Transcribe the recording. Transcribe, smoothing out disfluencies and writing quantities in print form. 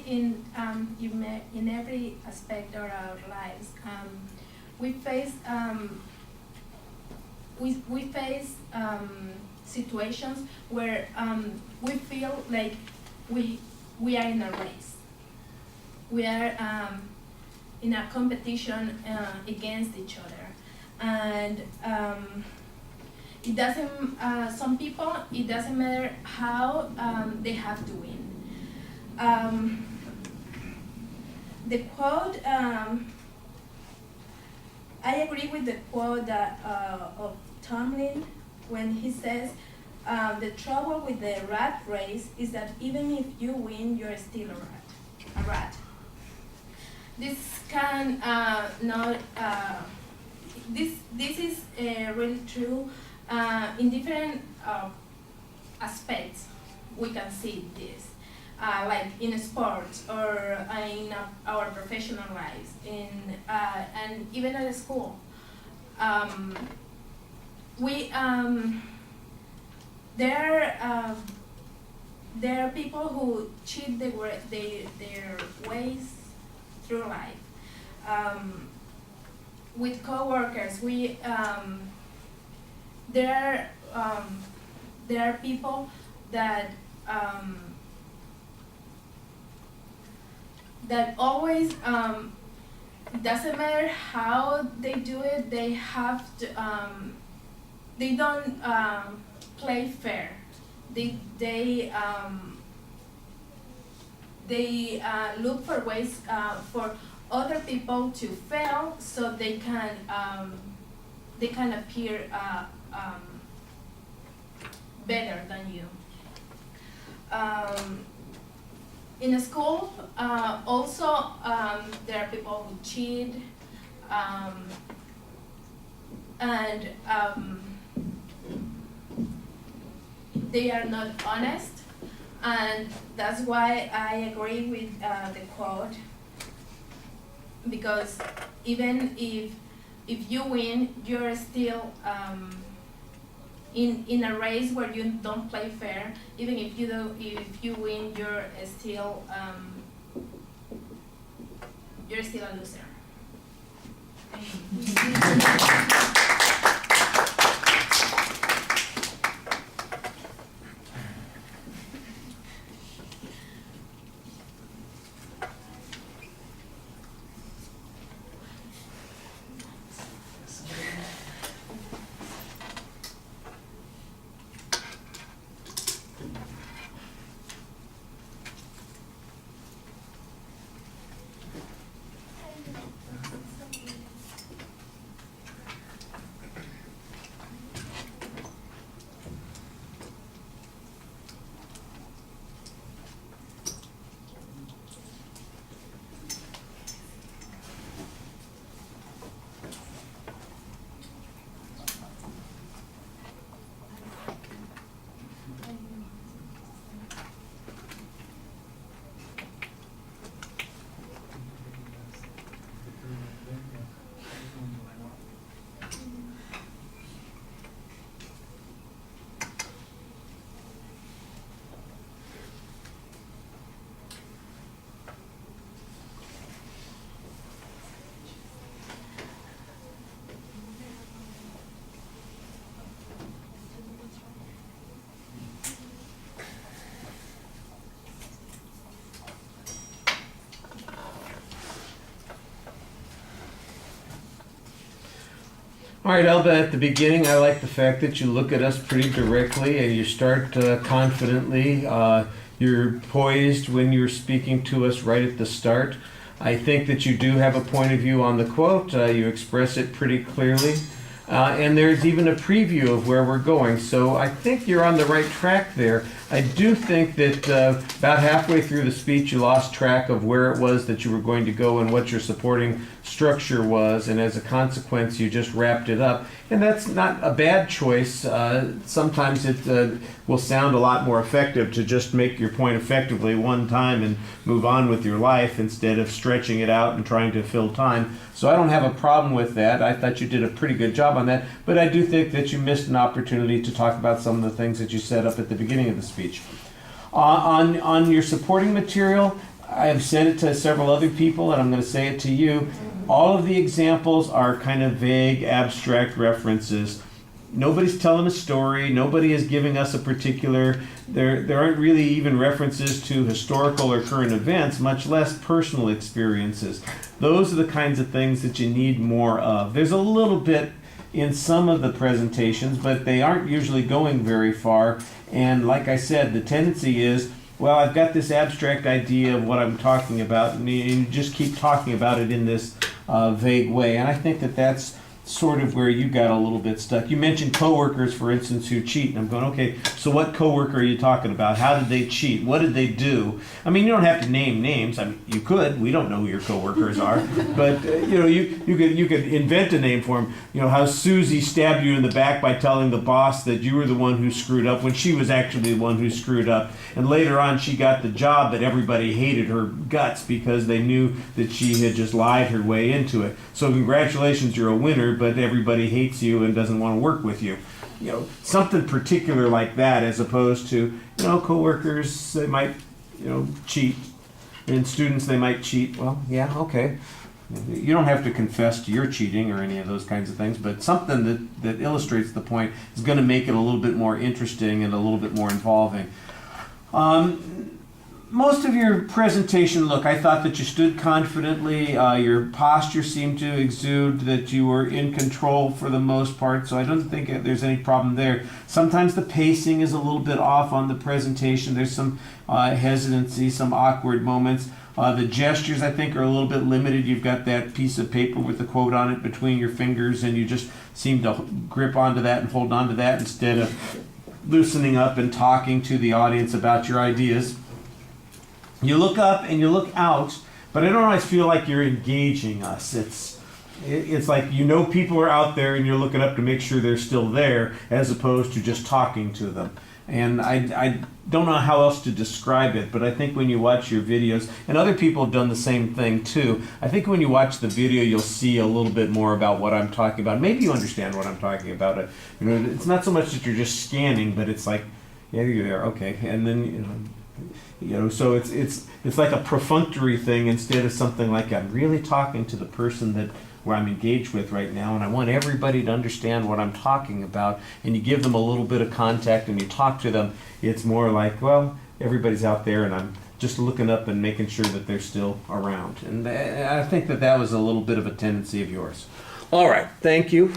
in every aspect of our lives. We face situations where we feel like we are in a race. We are in a competition against each other, and it doesn't. Some people, it doesn't matter how they have to win. The quote. I agree with the quote that, of Tomlin when he says, "The trouble with the rat race is that even if you win, you're still a rat." This can not. This is really true in different aspects. We can see this, like in sports or in our professional lives, and even at school. There are people who cheat their ways through life. With coworkers, there are people that always, it doesn't matter how they do it, they have to, they don't play fair. They look for ways for other people to fail so they can appear better than you. In a school, also, there are people who cheat, and they are not honest, and that's why I agree with the quote, because even if you win, you're still in a race where you don't play fair. Even if you win, you're still a loser. All right, Elba, at the beginning, I like the fact that you look at us pretty directly and you start confidently. You're poised when you're speaking to us right at the start. I think that you do have a point of view on the quote. You express it pretty clearly. And there's even a preview of where we're going. So I think you're on the right track there. I do think that about halfway through the speech you lost track of where it was that you were going to go and what your supporting structure was, and as a consequence you just wrapped it up. And that's not a bad choice. Sometimes it will sound a lot more effective to just make your point effectively one time and move on with your life instead of stretching it out and trying to fill time. So I don't have a problem with that. I thought you did a pretty good job on that, but I do think that you missed an opportunity to talk about some of the things that you set up at the beginning of the speech. On your supporting material, I have said it to several other people, and I'm going to say it to you. All of the examples are kind of vague, abstract references. Nobody's telling a story. Nobody is giving us a particular. There aren't really even references to historical or current events, much less personal experiences. Those are the kinds of things that you need more of. There's a little bit in some of the presentations, but they aren't usually going very far. And like I said, the tendency is, well, I've got this abstract idea of what I'm talking about, and you just keep talking about it in this vague way. And I think that that's sort of where you got a little bit stuck. You mentioned coworkers, for instance, who cheat, and I'm going, okay, so what coworker are you talking about? How did they cheat? What did they do? I mean, you don't have to name names. I mean, you could. We don't know who your coworkers are, but you could invent a name for them. You know, how Susie stabbed you in the back by telling the boss that you were the one who screwed up when she was actually the one who screwed up, and later on she got the job, but everybody hated her guts because they knew that she had just lied her way into it. So congratulations, you're a winner, but everybody hates you and doesn't want to work with you. You know, something particular like that, as opposed to, you know, coworkers, they might, you know, cheat, and students, they might cheat. Well, yeah, okay. You don't have to confess to your cheating or any of those kinds of things, but something that illustrates the point is going to make it a little bit more interesting and a little bit more involving. Most of your presentation, look, I thought that you stood confidently. Your posture seemed to exude that you were in control for the most part, so I don't think there's any problem there. Sometimes the pacing is a little bit off on the presentation. There's some hesitancy, some awkward moments. The gestures, I think, are a little bit limited. You've got that piece of paper with the quote on it between your fingers, and you just seem to grip onto that and hold onto that instead of loosening up and talking to the audience about your ideas. You look up and you look out, but I don't always feel like you're engaging us. It's like, you know, people are out there and you're looking up to make sure they're still there, as opposed to just talking to them. And I don't know how else to describe it, but I think when you watch your videos, and other people have done the same thing too, I think when you watch the video you'll see a little bit more about what I'm talking about. Maybe you understand what I'm talking about. You know, it's not so much that you're just scanning, but it's like, yeah, you're there, okay, and then so it's like a perfunctory thing instead of something like, I'm really talking to the person where I'm engaged with right now, and I want everybody to understand what I'm talking about, and you give them a little bit of contact and you talk to them. It's more like, well, everybody's out there and I'm just looking up and making sure that they're still around. And I think that was a little bit of a tendency of yours. All right, thank you.